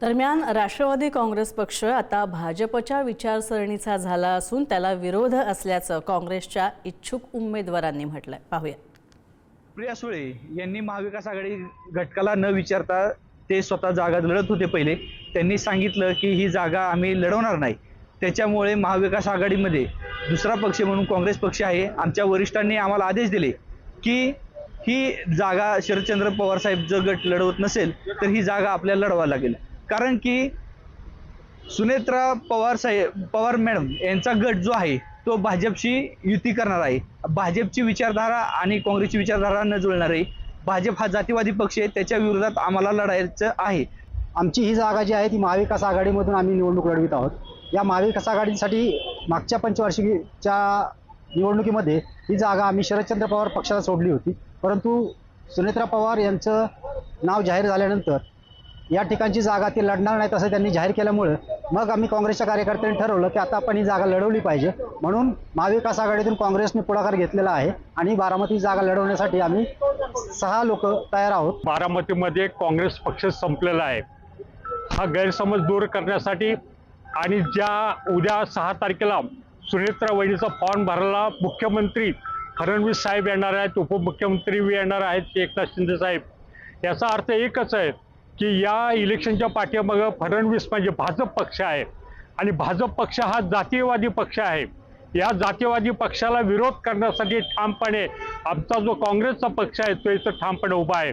दरम्यान राष्ट्रवादी काँग्रेस पक्ष आता भाजपच्या विचारसरणीचा झाला असून त्याला विरोध असल्याचं काँग्रेसच्या इच्छुक उमेदवारांनी म्हटलंय। पाहूया। प्रिया सुळे यांनी महाविकास आघाडी घटकाला न विचारता ते स्वतः जागा लढत होते। पहिले त्यांनी सांगितलं की ही जागा आम्ही लढवणार नाही, त्याच्यामुळे महाविकास आघाडीमध्ये दुसरा पक्ष म्हणून काँग्रेस पक्ष आहे। आमच्या वरिष्ठांनी आम्हाला आदेश दिले की ही जागा शरदचंद्र पवार साहेब जर गट लढवत नसेल तर ही जागा आपल्याला लढवावी लागेल, कारण की सुनेत्रा पवार मॅडम यांचा गट जो आहे तो भाजपशी युती करणार आहे। भाजपची विचारधारा आणि काँग्रेसची विचारधारा न जुळणार आहे। भाजप हा जातीवादी पक्ष आहे, त्याच्या विरोधात आम्हाला लढायचं आहे। आमची ही जागा जी आहे ती महाविकास आघाडीमधून आम्ही निवडणूक लढवित आहोत। या महाविकास आघाडीसाठी मागच्या पंचवार्षिकीच्या निवडणुकीमध्ये ही जागा आम्ही शरदचंद्र पवार पक्षाला सोडली होती, परंतु सुनेत्रा पवार यांचं नाव जाहीर झाल्यानंतर या ठिकाणची जागा ते लढणार नाहीत असं त्यांनी जाहीर केल्यामुळे मग आम्ही काँग्रेसच्या कार्यकर्त्यांनी ठरवलं की आता आपण ही जागा लढवली पाहिजे। म्हणून महाविकास आघाडीतून काँग्रेसने पुढाकार घेतलेला आहे आणि बारामती जागा लढवण्यासाठी आम्ही 6 लोक तयार आहोत। बारामतीमध्ये काँग्रेस पक्ष संपलेला आहे, हा गैरसमज दूर करण्यासाठी आणि ज्या उद्या 6 तारखेला सुनेत्रा वहिनीचा फॉर्म भरायला मुख्यमंत्री फडणवीस साहेब येणार आहेत, उपमुख्यमंत्री येणार आहेत एकनाथ शिंदे साहेब, याचा अर्थ एकच आहे की या इलेक्शनच्या पाठीमागे फडणवीस म्हणजे भाजप पक्ष आहे आणि भाजप पक्ष हा जातीयवादी पक्ष आहे। या जातीयवादी पक्षाला विरोध करण्यासाठी ठामपणे आमचा जो काँग्रेसचा पक्ष आहे तो इथं ठामपणे उभा आहे।